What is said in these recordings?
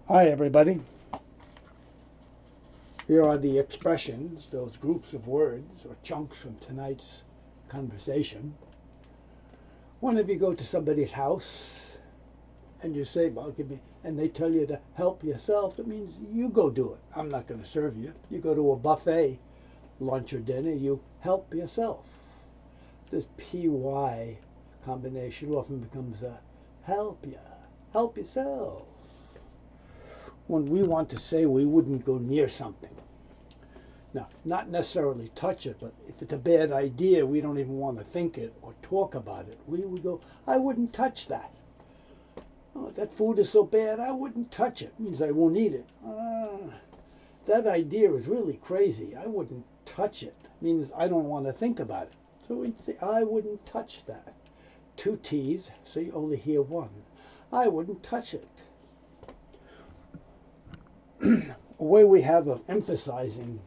Hi, everybody. Here are the expressions, those groups of words or chunks from tonight's conversation. One of you go to somebody's house and you say, well, give me, and they tell you to help yourself. It means you go do it. I'm not going to serve you. You go to a buffet, lunch or dinner, you help yourself. This PY combination often becomes a help ya, help yourself. When we want to say we wouldn't go near something. Now, not necessarily touch it, but if it's a bad idea, we don't even want to think it or talk about it. We would go, I wouldn't touch that. Oh, that food is so bad, I wouldn't touch it. It means I won't eat it. That idea is really crazy. I wouldn't touch it. It means I don't want to think about it. So we'd say, I wouldn't touch that. Two T's, so you only hear one. I wouldn't touch it. A way we have of emphasizing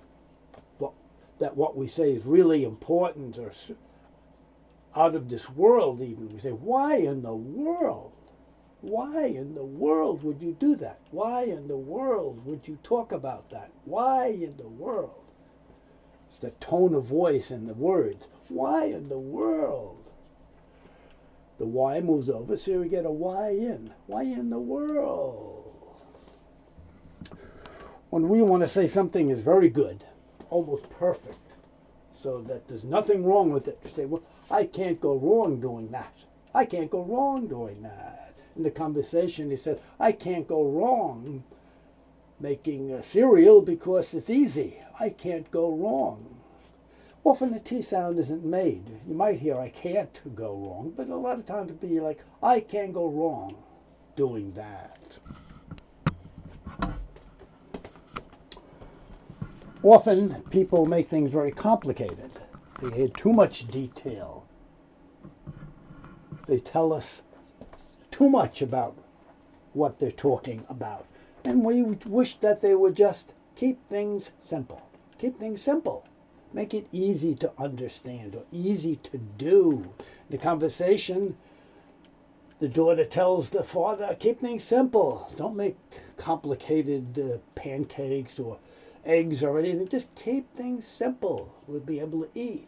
that what we say is really important or out of this world even. We say, why in the world? Why in the world would you do that? Why in the world would you talk about that? Why in the world? It's the tone of voice and the words. Why in the world? The Y moves over, so we get a Y in. Why in the world? When we want to say something is very good, almost perfect, so that there's nothing wrong with it. You say, well, I can't go wrong doing that. I can't go wrong doing that. In the conversation, he said, I can't go wrong making cereal because it's easy. I can't go wrong. Often the T sound isn't made. You might hear, I can't go wrong, but a lot of times it'll be like, I can't go wrong doing that. Often people make things very complicated. They add too much detail. They tell us too much about what they're talking about. And we wish that they would just keep things simple. Keep things simple. Make it easy to understand or easy to do. The conversation, the daughter tells the father, keep things simple. Don't make complicated pancakes or eggs or anything. Just keep things simple. We'll be able to eat.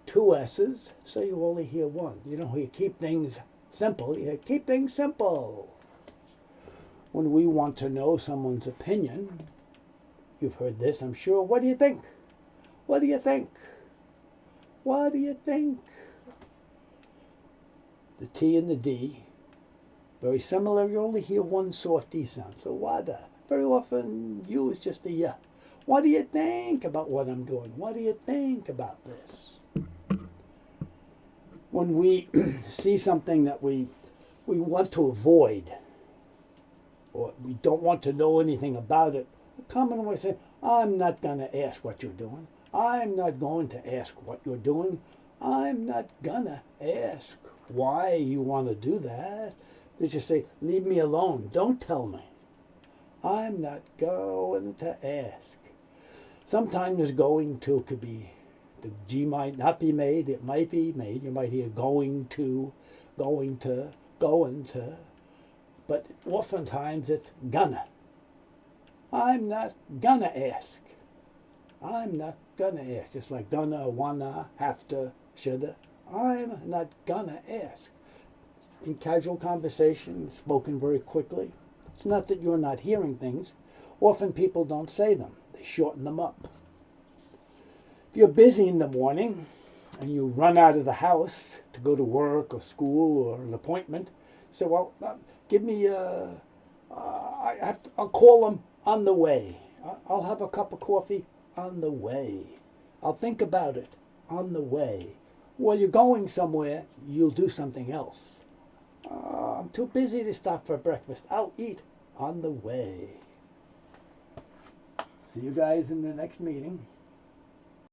Two S's, so you only hear one. You don't hear keep things simple. You hear keep things simple. When we want to know someone's opinion, you've heard this, I'm sure. What do you think? What do you think? What do you think? The T and the D, very similar. You only hear one soft D sound. So wada, very often use just the ya. What do you think about what I'm doing? What do you think about this? When we see something that we want to avoid, or we don't want to know anything about it, a common way to say, I'm not going to ask what you're doing. I'm not going to ask what you're doing. I'm not going to ask why you want to do that. They just say, leave me alone. Don't tell me. I'm not going to ask. Sometimes going to could be, the G might not be made. It might be made. You might hear going to, going to, going to. But oftentimes it's gonna. I'm not gonna ask. I'm not gonna ask. Just like gonna, wanna, have to, shoulda. I'm not gonna ask. In casual conversation, spoken very quickly. It's not that you're not hearing things. Often people don't say them. They shorten them up. If you're busy in the morning and you run out of the house to go to work or school or an appointment, you say, well, give me I'll call them on the way. I'll have a cup of coffee on the way. I'll think about it on the way. While you're going somewhere, you'll do something else. I'm too busy to stop for breakfast. I'll eat on the way. See you guys in the next meeting.